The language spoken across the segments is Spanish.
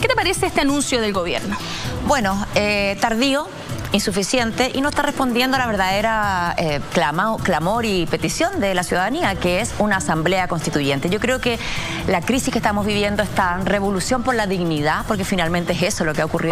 ¿Qué te parece este anuncio del gobierno? Bueno, tardío, insuficiente y no está respondiendo a la verdadera clamor y petición de la ciudadanía, que es una asamblea constituyente. Yo creo que la crisis que estamos viviendo, esta revolución por la dignidad, porque finalmente es eso lo que ha ocurrido,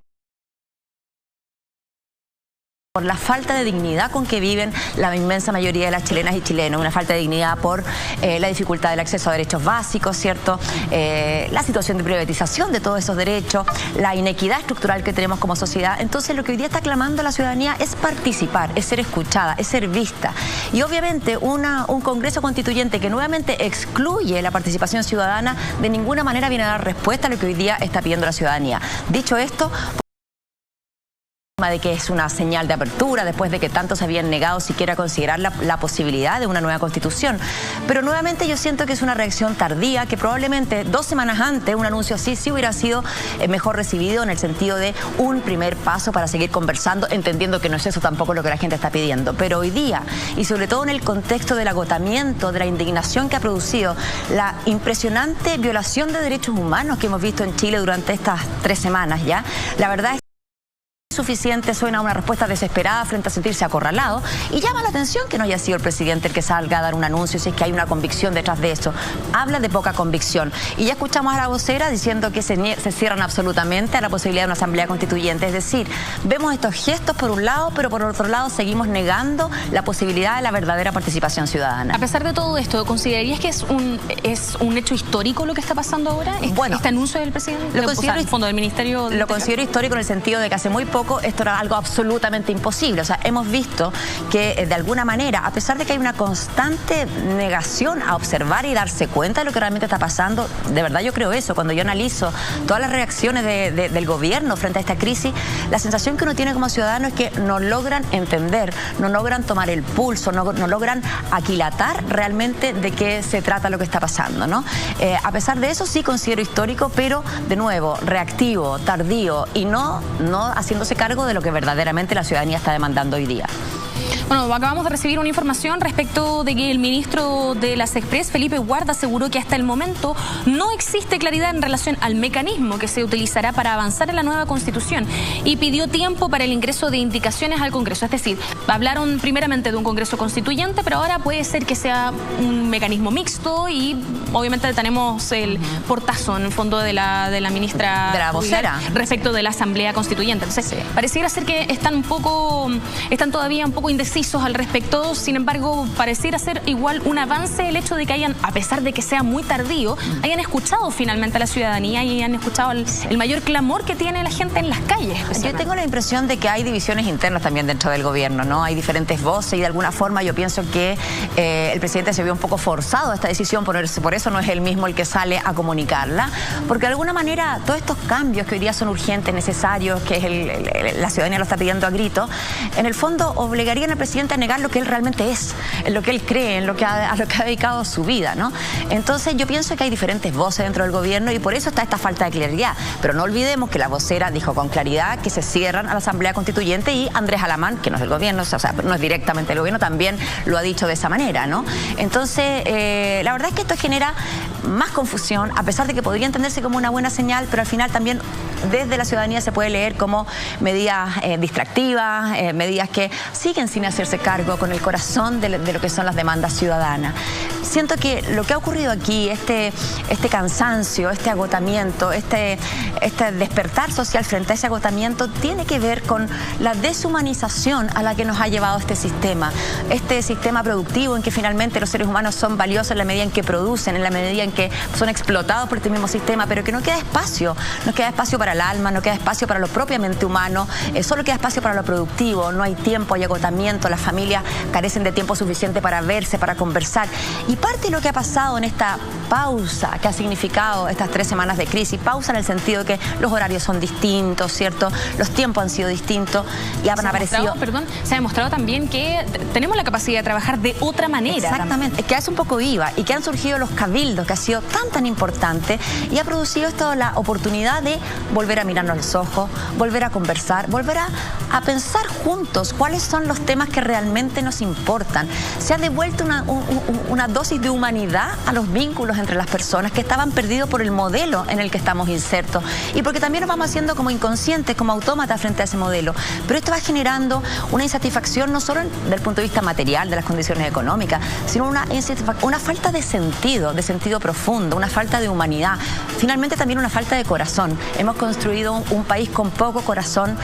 por la falta de dignidad con que viven la inmensa mayoría de las chilenas y chilenos, una falta de dignidad por la dificultad del acceso a derechos básicos, ¿cierto? La situación de privatización de todos esos derechos, la inequidad estructural que tenemos como sociedad. Entonces lo que hoy día está clamando la ciudadanía es participar, es ser escuchada, es ser vista. Y obviamente un Congreso Constituyente que nuevamente excluye la participación ciudadana de ninguna manera viene a dar respuesta a lo que hoy día está pidiendo la ciudadanía. Dicho esto, de que es una señal de apertura después de que tanto se habían negado siquiera a considerar la posibilidad de una nueva constitución. Pero nuevamente yo siento que es una reacción tardía, que probablemente 2 semanas antes un anuncio así sí hubiera sido mejor recibido, en el sentido de un primer paso para seguir conversando, entendiendo que no es eso tampoco lo que la gente está pidiendo. Pero hoy día, y sobre todo en el contexto del agotamiento, de la indignación que ha producido la impresionante violación de derechos humanos que hemos visto en Chile durante estas 3 semanas ya, la verdad es suficiente, suena una respuesta desesperada frente a sentirse acorralado, y llama la atención que no haya sido el presidente el que salga a dar un anuncio, si es que hay una convicción detrás de eso. Habla de poca convicción. Y ya escuchamos a la vocera diciendo que se cierran absolutamente a la posibilidad de una asamblea constituyente. Es decir, vemos estos gestos por un lado, pero por otro lado seguimos negando la posibilidad de la verdadera participación ciudadana. A pesar de todo esto, ¿considerarías que es un hecho histórico lo que está pasando ahora? Bueno, ¿este anuncio del presidente? El fondo del Ministerio lo considero histórico en el sentido de que hace muy poco esto era algo absolutamente imposible. O sea, hemos visto que de alguna manera, a pesar de que hay una constante negación a observar y darse cuenta de lo que realmente está pasando, de verdad yo creo eso. Cuando yo analizo todas las reacciones del gobierno frente a esta crisis, la sensación que uno tiene como ciudadano es que no logran entender, no logran tomar el pulso, no logran aquilatar realmente de qué se trata lo que está pasando, ¿no? A pesar de eso sí considero histórico, pero de nuevo, reactivo, tardío y no haciéndose cargo de lo que verdaderamente la ciudadanía está demandando hoy día. Bueno, acabamos de recibir una información respecto de que el ministro de las Express, Felipe Guarda, aseguró que hasta el momento no existe claridad en relación al mecanismo que se utilizará para avanzar en la nueva Constitución, y pidió tiempo para el ingreso de indicaciones al Congreso. Es decir, hablaron primeramente de un Congreso Constituyente, pero ahora puede ser que sea un mecanismo mixto, y obviamente tenemos el portazo en el fondo de la ministra, de la vocera, respecto de la Asamblea Constituyente. Entonces, pareciera ser que están todavía un poco indecisos al respecto. Sin embargo, pareciera ser igual un avance el hecho de que hayan, a pesar de que sea muy tardío, hayan escuchado finalmente a la ciudadanía y hayan escuchado el mayor clamor que tiene la gente en las calles. Yo tengo la impresión de que hay divisiones internas también dentro del gobierno, ¿no? Hay diferentes voces y de alguna forma yo pienso que el presidente se vio un poco forzado a esta decisión, por eso no es él mismo el que sale a comunicarla, porque de alguna manera todos estos cambios que hoy día son urgentes, necesarios, que la ciudadanía lo está pidiendo a grito, en el fondo obligarían al presidente a negar lo que él realmente es, en lo que él cree, a lo que ha dedicado su vida, ¿no? Entonces yo pienso que hay diferentes voces dentro del gobierno y por eso está esta falta de claridad. Pero no olvidemos que la vocera dijo con claridad que se cierran a la Asamblea Constituyente, y Andrés Alamán, que no es del gobierno, o sea, no es directamente del gobierno, también lo ha dicho de esa manera, ¿no? Entonces, la verdad es que esto genera más confusión, a pesar de que podría entenderse como una buena señal, pero al final también desde la ciudadanía se puede leer como medidas distractivas, medidas que siguen sin hacerse cargo con el corazón de lo que son las demandas ciudadanas. Siento que lo que ha ocurrido aquí, este cansancio, este agotamiento, este despertar social frente a ese agotamiento, tiene que ver con la deshumanización a la que nos ha llevado este sistema productivo en que finalmente los seres humanos son valiosos en la medida en que producen, en la medida en que son explotados por este mismo sistema, pero que no queda espacio para el alma, no queda espacio para lo propiamente humano, solo queda espacio para lo productivo, no hay tiempo, hay agotamiento, las familias carecen de tiempo suficiente para verse, para conversar. Y parte de lo que ha pasado en esta pausa que ha significado estas 3 semanas de crisis, pausa en el sentido de que los horarios son distintos, ¿cierto? Los tiempos han sido distintos y han aparecido... Se ha demostrado también que tenemos la capacidad de trabajar de otra manera. Exactamente, que es un poco viva y que han surgido los cabildos, que ha sido tan importante y ha producido esto la oportunidad de volver a mirarnos a los ojos, volver a conversar, volver a pensar juntos cuáles son los temas que realmente nos importan. Se ha devuelto una dosis de humanidad a los vínculos entre las personas que estaban perdidos por el modelo en el que estamos insertos, y porque también nos vamos haciendo como inconscientes, como autómatas frente a ese modelo. Pero esto va generando una insatisfacción no solo desde el punto de vista material, de las condiciones económicas, sino una falta de sentido profundo, una falta de humanidad, finalmente también una falta de corazón. Hemos construido un país con poco corazón,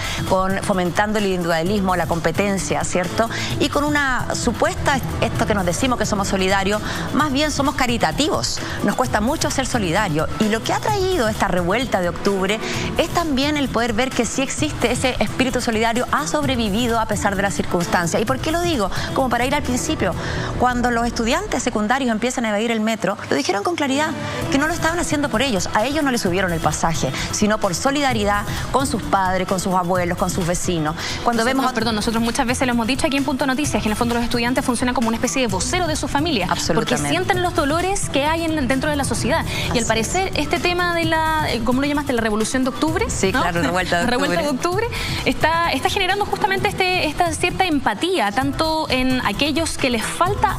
fomentando el individualismo, la competencia, ¿cierto? Y con una supuesta, esto que nos decimos que somos solidarios, más bien somos caritativos. Nos cuesta mucho ser solidarios, y lo que ha traído esta revuelta de octubre es también el poder ver que sí existe ese espíritu solidario, ha sobrevivido a pesar de las circunstancias. ¿Y por qué lo digo? Como para ir al principio, cuando los estudiantes secundarios empiezan a evadir el metro, lo dijeron con claridad, que no lo estaban haciendo por ellos, a ellos no les subieron el pasaje, sino por solidaridad con sus padres, con sus abuelos, con sus vecinos. Nosotros muchas veces lo hemos dicho aquí en Punto Noticias, que en el fondo los estudiantes funcionan como una especie de vocero de su familia, porque sienten los dolores que hay dentro de la sociedad. Y al parecer este tema de la, ¿cómo lo llamaste? La revolución de octubre. Sí, ¿no? Claro, revuelta de octubre. Revuelta de octubre está generando justamente esta cierta empatía, tanto en aquellos que les falta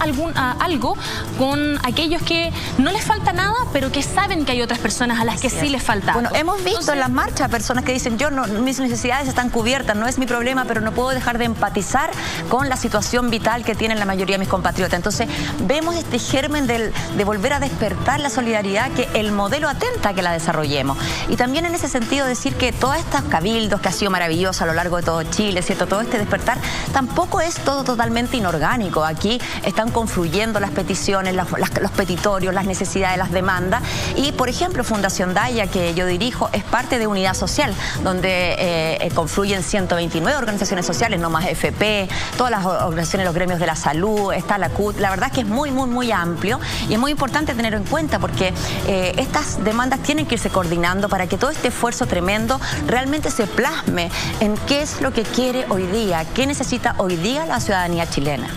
algo, con aquellos que no les falta nada, pero que saben que hay otras personas a las que sí les falta. Bueno, hemos visto en las marchas personas que dicen, mis necesidades están cubiertas, no es mi problema, pero no puedo dejar de empatizar con la situación vital que tienen la mayoría de mis compatriotas. Entonces, vemos este germen de volver a despertar la solidaridad, que el modelo atenta a que la desarrollemos. Y también en ese sentido decir que todos estos cabildos, que ha sido maravilloso a lo largo de todo Chile, ¿cierto? Todo este despertar, tampoco es todo totalmente inorgánico. Aquí están confluyendo las peticiones, los petitorios, las necesidades, las demandas. Y, por ejemplo, Fundación Daya, que yo dirijo, es parte de Unidad Social, donde confluyen 129 organizaciones sociales, no más FP, todas las organizaciones, los gremios de la salud, está la CUT. La verdad es que es muy amplio, y es muy importante tenerlo en cuenta, porque estas demandas tienen que irse coordinando para que todo este esfuerzo tremendo realmente se plasme en qué es lo que quiere hoy día, qué necesita hoy día la ciudadanía chilena.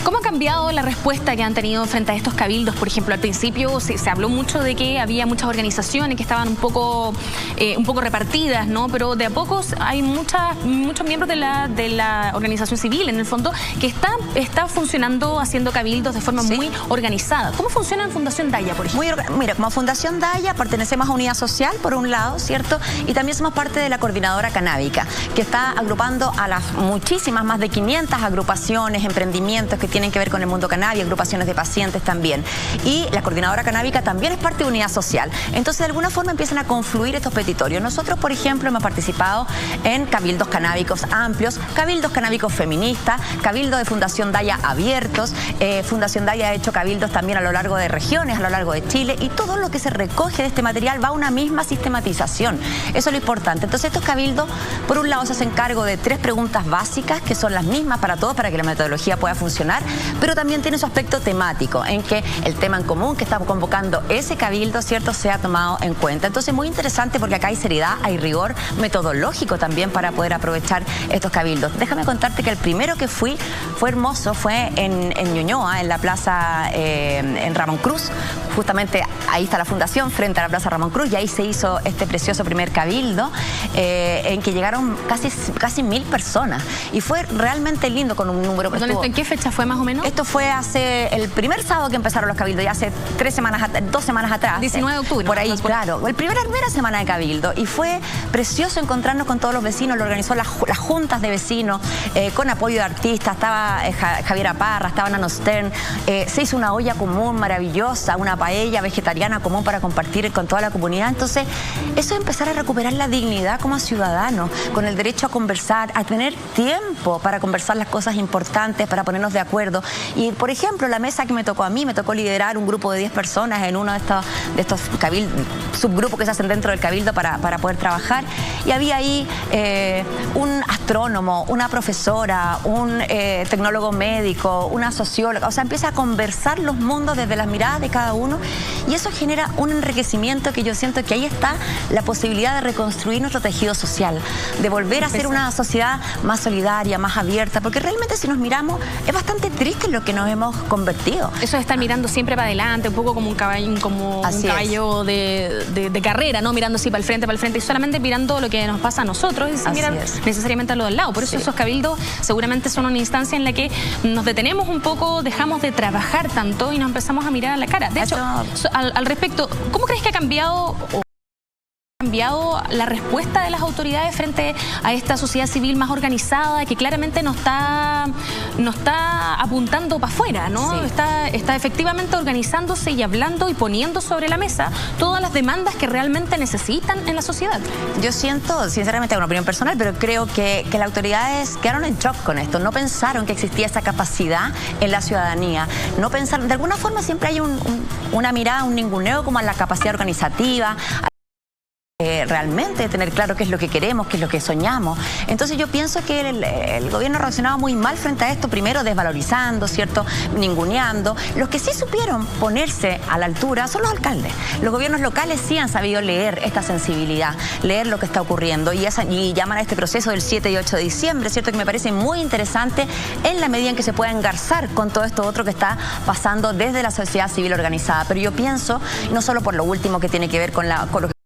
¿Cómo ha cambiado la respuesta que han tenido frente a estos cabildos? Por ejemplo, al principio se habló mucho de que había muchas organizaciones que estaban un poco repartidas, ¿no? Pero de a poco hay muchos miembros de la organización civil, en el fondo, que está funcionando, haciendo cabildos de forma muy organizada. ¿Cómo funciona en Fundación Daya, por ejemplo? Mira, como Fundación Daya pertenecemos a Unidad Social, por un lado, ¿cierto? Y también somos parte de la Coordinadora Canábica, que está agrupando a las muchísimas, más de 500 agrupaciones, emprendimientos que tienen que ver con el mundo cannabis, agrupaciones de pacientes también. Y la Coordinadora Canábica también es parte de Unidad Social. Entonces, de alguna forma empiezan a confluir estos petitorios. Nosotros, por ejemplo, hemos participado en cabildos canábicos amplios, cabildos canábicos feministas, cabildos de Fundación Daya abiertos. Fundación Daya ha hecho cabildos también a lo largo de regiones, a lo largo de Chile, y todo lo que se recoge de este material va a una misma sistematización. Eso es lo importante. Entonces, estos cabildos, por un lado, se hacen cargo de 3 preguntas básicas, que son las mismas para todos, para que la metodología pueda funcionar, pero también tiene su aspecto temático, en que el tema en común que está convocando ese cabildo, ¿cierto?, se ha tomado en cuenta. Entonces, muy interesante, porque acá hay seriedad, hay rigor metodológico también para poder aprovechar estos cabildos. Déjame contarte que el primero que fue hermoso, fue en Ñuñoa, en la plaza en Ramón Cruz. Justamente ahí está la fundación, frente a la plaza Ramón Cruz, y ahí se hizo este precioso primer cabildo, en que llegaron casi 1000 personas, y fue realmente lindo, con un número. ¿En qué fecha fue más o menos? Esto fue hace el primer sábado que empezaron los cabildos, ya hace 2 semanas atrás. 19 de octubre. Por ahí, claro. La primera semana de cabildo, y fue precioso encontrarnos con todos los vecinos. Lo organizó las juntas de vecinos, con apoyo de artistas. Estaba Javiera Parra, estaba Nano Stern. Se hizo una olla común maravillosa, una paella vegetariana común para compartir con toda la comunidad. Entonces, eso es empezar a recuperar la dignidad como ciudadanos, con el derecho a conversar, a tener tiempo para conversar las cosas importantes, para ponernos de acuerdo. Y, por ejemplo, la mesa que me tocó a mí, me tocó liderar un grupo de 10 personas en uno de estos subgrupos que se hacen dentro del cabildo para poder trabajar. Y había ahí un astrónomo, una profesora, un tecnólogo médico, una socióloga. O sea, empieza a conversar los mundos desde las miradas de cada uno, y eso genera un enriquecimiento que yo siento que ahí está la posibilidad de reconstruir nuestro tejido social, de volver a ser una sociedad más solidaria, más abierta, porque realmente, si nos miramos, es bastante realmente triste en lo que nos hemos convertido. Eso de estar mirando siempre para adelante, un poco como un caballo de carrera, ¿no? Mirando así para el frente y solamente mirando lo que nos pasa a nosotros y sin mirar necesariamente a lo del lado. Por eso esos cabildos seguramente son una instancia en la que nos detenemos un poco, dejamos de trabajar tanto y nos empezamos a mirar a la cara. De hecho, al respecto, ¿cómo crees que ha cambiado la respuesta de las autoridades frente a esta sociedad civil más organizada que claramente no está apuntando para afuera, ¿no? Sí. Está efectivamente organizándose y hablando y poniendo sobre la mesa todas las demandas que realmente necesitan en la sociedad? Yo siento, sinceramente, una opinión personal, pero creo que las autoridades quedaron en shock con esto. No pensaron que existía esa capacidad en la ciudadanía. No pensaron, de alguna forma siempre hay una mirada, un ninguneo como a la capacidad organizativa, realmente tener claro qué es lo que queremos, qué es lo que soñamos. Entonces yo pienso que el gobierno ha reaccionado muy mal frente a esto, primero desvalorizando, ¿cierto?, ninguneando. Los que sí supieron ponerse a la altura son los alcaldes. Los gobiernos locales sí han sabido leer esta sensibilidad, leer lo que está ocurriendo y llaman a este proceso del 7 y 8 de diciembre, ¿cierto?, que me parece muy interesante en la medida en que se pueda engarzar con todo esto otro que está pasando desde la sociedad civil organizada. Pero yo pienso, no solo por lo último que tiene que ver con lo que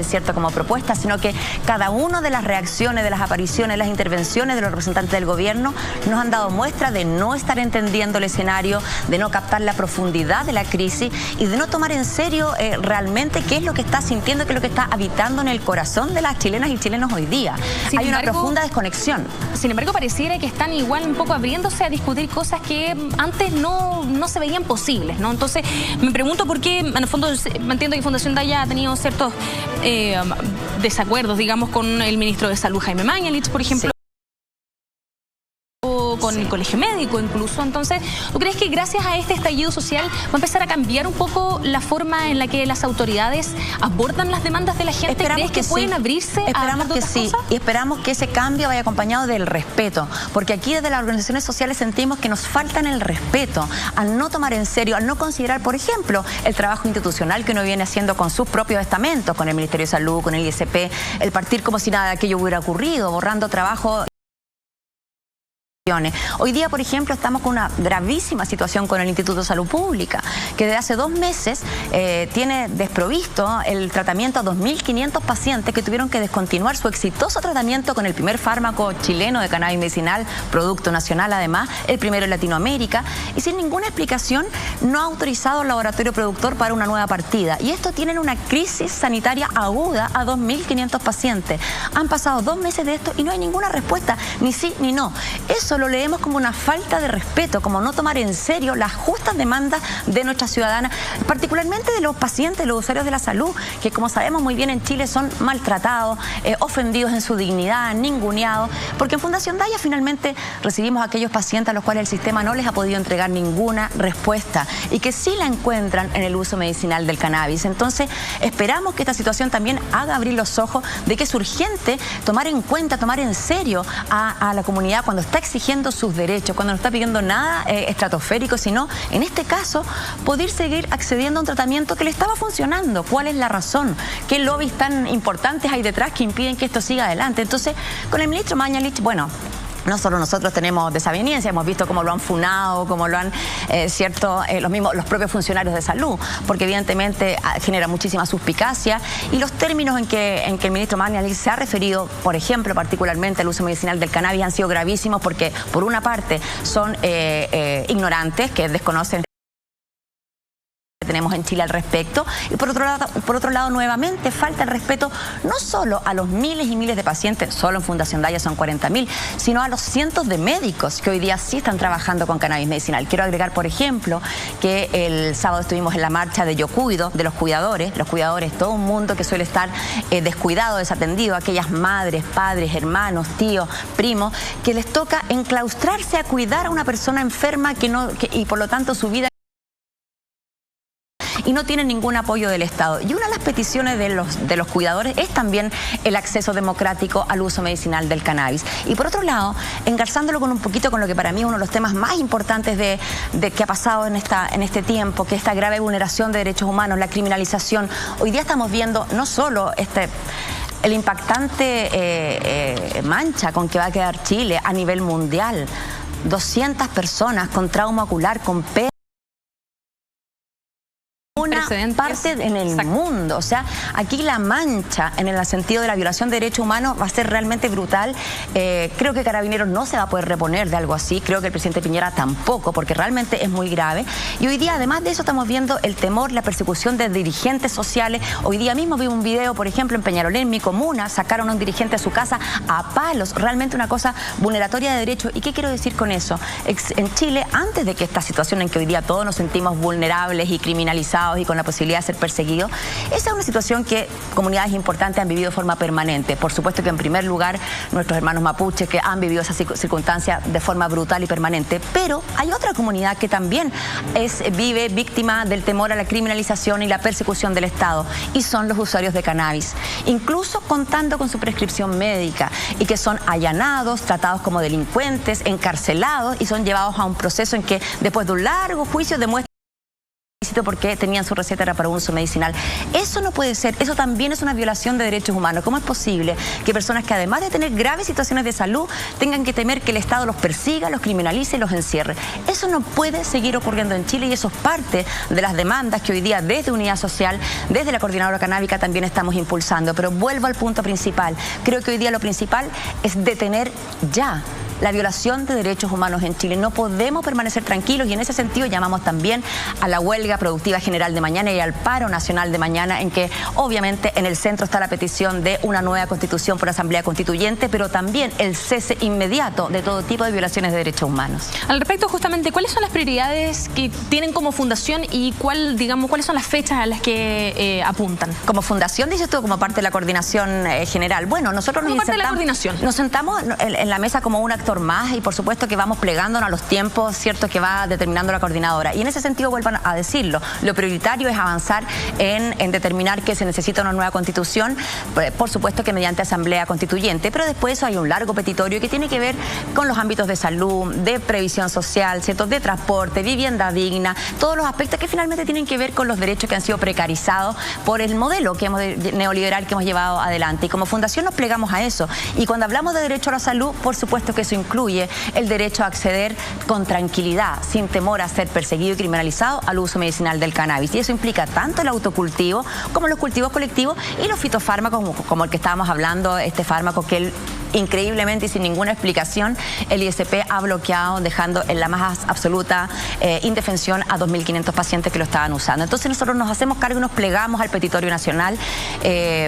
cierto como propuesta, sino que cada una de las reacciones, de las apariciones, las intervenciones de los representantes del gobierno nos han dado muestra de no estar entendiendo el escenario, de no captar la profundidad de la crisis y de no tomar en serio realmente qué es lo que está sintiendo, qué es lo que está habitando en el corazón de las chilenas y chilenos hoy día. Hay una profunda desconexión. Sin embargo, pareciera que están igual un poco abriéndose a discutir cosas que antes no se veían posibles, ¿no? Entonces, me pregunto por qué, en el fondo, entiendo que Fundación Daya ha tenido ciertos desacuerdos, digamos, con el ministro de Salud, Jaime Mañalich, por ejemplo. Con el colegio médico incluso. Entonces, ¿tú crees que gracias a este estallido social va a empezar a cambiar un poco la forma en la que las autoridades abordan las demandas de la gente? ¿Crees que pueden abrirse a hablar de otras cosas? Y esperamos que ese cambio vaya acompañado del respeto, porque aquí desde las organizaciones sociales sentimos que nos faltan el respeto, al no tomar en serio, al no considerar, por ejemplo, el trabajo institucional que uno viene haciendo con sus propios estamentos, con el Ministerio de Salud, con el ISP, el partir como si nada de aquello hubiera ocurrido, borrando trabajo. Hoy día, por ejemplo, estamos con una gravísima situación con el Instituto de Salud Pública, que desde hace 2 meses tiene desprovisto el tratamiento a 2.500 pacientes que tuvieron que descontinuar su exitoso tratamiento con el primer fármaco chileno de cannabis medicinal, producto nacional además, el primero en Latinoamérica, y sin ninguna explicación no ha autorizado al laboratorio productor para una nueva partida. Y esto tiene una crisis sanitaria aguda a 2.500 pacientes. Han pasado 2 meses de esto y no hay ninguna respuesta, ni sí ni no. Eso lo leemos como una falta de respeto, como no tomar en serio las justas demandas de nuestras ciudadanas, particularmente de los pacientes, los usuarios de la salud, que como sabemos muy bien en Chile son maltratados, ofendidos en su dignidad, ninguneados, porque en Fundación Daya finalmente recibimos a aquellos pacientes a los cuales el sistema no les ha podido entregar ninguna respuesta y que sí la encuentran en el uso medicinal del cannabis. Entonces esperamos que esta situación también haga abrir los ojos de que es urgente tomar en cuenta, tomar en serio a la comunidad cuando está exigiendo sus derechos, cuando no está pidiendo nada estratosférico, sino, en este caso, poder seguir accediendo a un tratamiento que le estaba funcionando. ¿Cuál es la razón? ¿Qué lobbies tan importantes hay detrás que impiden que esto siga adelante? Entonces, con el ministro Mañalich, bueno, no solo nosotros tenemos desaveniencia, hemos visto cómo lo han funado, cómo lo han, los propios funcionarios de salud, porque evidentemente genera muchísima suspicacia y los términos en que el ministro Mañalich se ha referido, por ejemplo, particularmente al uso medicinal del cannabis, han sido gravísimos porque, por una parte, son ignorantes, que desconocen que tenemos en Chile al respecto, y por otro lado nuevamente falta el respeto no solo a los miles y miles de pacientes, solo en Fundación Daya son 40.000, sino a los cientos de médicos que hoy día sí están trabajando con cannabis medicinal. Quiero agregar, por ejemplo, que el sábado estuvimos en la marcha de Yo Cuido, de los cuidadores, todo un mundo que suele estar descuidado, desatendido, aquellas madres, padres, hermanos, tíos, primos, que les toca enclaustrarse a cuidar a una persona enferma y por lo tanto su vida y no tienen ningún apoyo del Estado. Y una de las peticiones de los cuidadores es también el acceso democrático al uso medicinal del cannabis. Y por otro lado, engarzándolo con un poquito con lo que para mí es uno de los temas más importantes de que ha pasado en este tiempo, que esta grave vulneración de derechos humanos, la criminalización. Hoy día estamos viendo no solo el impactante mancha con que va a quedar Chile a nivel mundial. 200 personas con trauma ocular, con pérdida. Una parte en el mundo. O sea, aquí la mancha en el sentido de la violación de derechos humanos va a ser realmente brutal. Creo que Carabineros no se va a poder reponer de algo así. Creo que el presidente Piñera tampoco, porque realmente es muy grave. Y hoy día, además de eso, estamos viendo el temor, la persecución de dirigentes sociales. Hoy día mismo vi un video, por ejemplo, en Peñalolén, en mi comuna, sacaron a un dirigente de su casa a palos. Realmente una cosa vulneratoria de derechos. ¿Y qué quiero decir con eso? En Chile, antes de que esta situación en que hoy día todos nos sentimos vulnerables y criminalizados y con la posibilidad de ser perseguidos, esa es una situación que comunidades importantes han vivido de forma permanente. Por supuesto que en primer lugar nuestros hermanos mapuches que han vivido esas circunstancias de forma brutal y permanente, pero hay otra comunidad que también vive víctima del temor a la criminalización y la persecución del Estado, y son los usuarios de cannabis, incluso contando con su prescripción médica, y que son allanados, tratados como delincuentes, encarcelados, y son llevados a un proceso en que después de un largo juicio demuestran porque tenían su receta era para un uso medicinal. Eso no puede ser, eso también es una violación de derechos humanos. ¿Cómo es posible que personas que además de tener graves situaciones de salud tengan que temer que el Estado los persiga, los criminalice y los encierre? Eso no puede seguir ocurriendo en Chile, y eso es parte de las demandas que hoy día desde Unidad Social, desde la Coordinadora Canábica también estamos impulsando. Pero vuelvo al punto principal. Creo que hoy día lo principal es detener ya la violación de derechos humanos en Chile. No podemos permanecer tranquilos, y en ese sentido llamamos también a la huelga productiva general de mañana y al paro nacional de mañana, en que obviamente en el centro está la petición de una nueva constitución por asamblea constituyente, pero también el cese inmediato de todo tipo de violaciones de derechos humanos. Al respecto, justamente, ¿cuáles son las prioridades que tienen como fundación y cuáles son las fechas a las que apuntan? Como fundación, dices tú, como parte de la coordinación general. Bueno, nosotros nos sentamos en la mesa como un actor más, y por supuesto que vamos plegándonos a los tiempos, cierto, que va determinando la coordinadora. Y en ese sentido, vuelvan a decirlo, lo prioritario es avanzar en determinar que se necesita una nueva constitución, por supuesto que mediante asamblea constituyente, pero después de eso hay un largo petitorio que tiene que ver con los ámbitos de salud, de previsión social, ¿cierto?, de transporte, vivienda digna, todos los aspectos que finalmente tienen que ver con los derechos que han sido precarizados por el modelo neoliberal que hemos llevado adelante. Y como fundación nos plegamos a eso. Y cuando hablamos de derecho a la salud, por supuesto que eso incluye el derecho a acceder con tranquilidad, sin temor a ser perseguido y criminalizado, al uso medicinal del cannabis. Y eso implica tanto el autocultivo como los cultivos colectivos y los fitofármacos, como el que estábamos hablando, este fármaco que increíblemente y sin ninguna explicación el ISP ha bloqueado, dejando en la más absoluta indefensión a 2.500 pacientes que lo estaban usando. Entonces nosotros nos hacemos cargo y nos plegamos al petitorio nacional,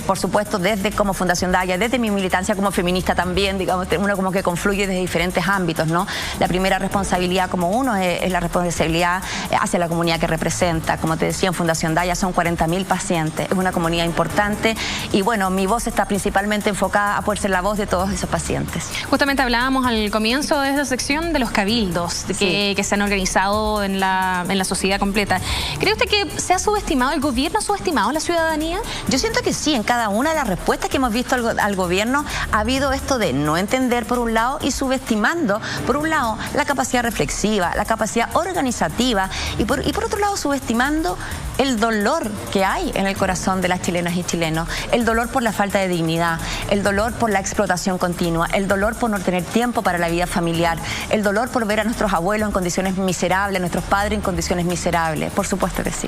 por supuesto desde como Fundación Daya, desde mi militancia como feminista también, digamos, uno como que confluye desde diferentes ámbitos, ¿no? La primera responsabilidad como uno es la responsabilidad hacia la comunidad que representa. Como te decía, en Fundación Daya son 40.000 pacientes, es una comunidad importante, y bueno, mi voz está principalmente enfocada a poder ser la voz de todos esos pacientes. Justamente hablábamos al comienzo de esta sección de los cabildos que se han organizado en la sociedad completa. ¿Cree usted que se ha subestimado, el gobierno ha subestimado la ciudadanía? Yo siento que sí, en cada una de las respuestas que hemos visto al gobierno ha habido esto de no entender por un lado y subestimando por un lado la capacidad reflexiva, la capacidad organizativa, y por otro lado subestimando el dolor que hay en el corazón de las chilenas y chilenos, el dolor por la falta de dignidad, el dolor por la explotación continua, el dolor por no tener tiempo para la vida familiar, el dolor por ver a nuestros abuelos en condiciones miserables, a nuestros padres en condiciones miserables. Por supuesto que sí.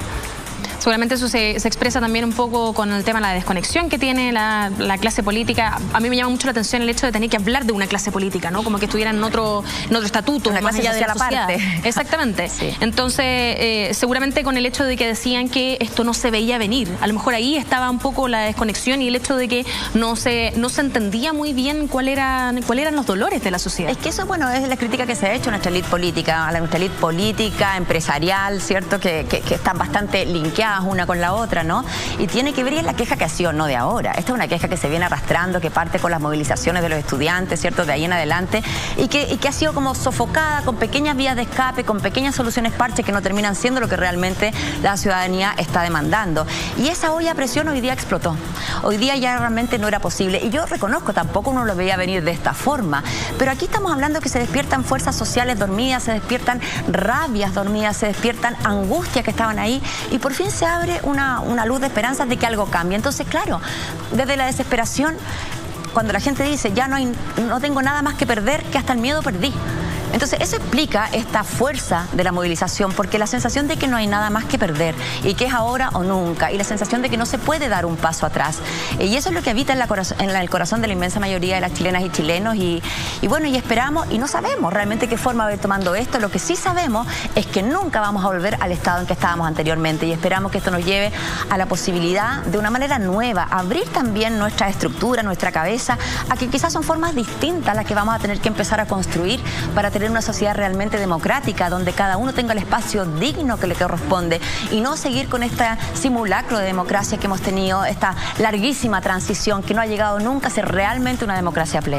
Seguramente eso se expresa también un poco con el tema de la desconexión que tiene la clase política. A mí me llama mucho la atención el hecho de tener que hablar de una clase política, ¿no? Como que estuviera en otro estatuto, una más clase allá de la social aparte. Exactamente. Sí. Entonces, seguramente con el hecho de que decían que esto no se veía venir, a lo mejor ahí estaba un poco la desconexión y el hecho de que no se entendía muy bien cuáles eran los dolores de la sociedad. Es que eso, bueno, es la crítica que se ha hecho a nuestra élite política, empresarial, ¿cierto? Que están bastante linkeadas una con la otra, ¿no? Y tiene que ver, y es la queja que ha sido no de ahora. Esta es una queja que se viene arrastrando, que parte con las movilizaciones de los estudiantes, ¿cierto? De ahí en adelante, y que ha sido como sofocada con pequeñas vías de escape, con pequeñas soluciones parches que no terminan siendo lo que realmente la ciudadanía está demandando. Y esa olla a presión hoy día explotó. Hoy día ya realmente no era posible. Y yo reconozco, tampoco uno lo veía venir de esta forma. Pero aquí estamos hablando que se despiertan fuerzas sociales dormidas, se despiertan rabias dormidas, se despiertan angustias que estaban ahí, y por fin se abre una luz de esperanza de que algo cambie. Entonces, claro, desde la desesperación, cuando la gente dice, ya no tengo nada más que perder, que hasta el miedo perdí. Entonces eso explica esta fuerza de la movilización, porque la sensación de que no hay nada más que perder y que es ahora o nunca, y la sensación de que no se puede dar un paso atrás. Y eso es lo que habita en el corazón de la inmensa mayoría de las chilenas y chilenos, y bueno, y esperamos, y no sabemos realmente qué forma va a ir tomando esto. Lo que sí sabemos es que nunca vamos a volver al estado en que estábamos anteriormente, y esperamos que esto nos lleve a la posibilidad de una manera nueva, abrir también nuestra estructura, nuestra cabeza, a que quizás son formas distintas las que vamos a tener que empezar a construir para tener una sociedad realmente democrática, donde cada uno tenga el espacio digno que le corresponde, y no seguir con este simulacro de democracia que hemos tenido, esta larguísima transición que no ha llegado nunca a ser realmente una democracia plena.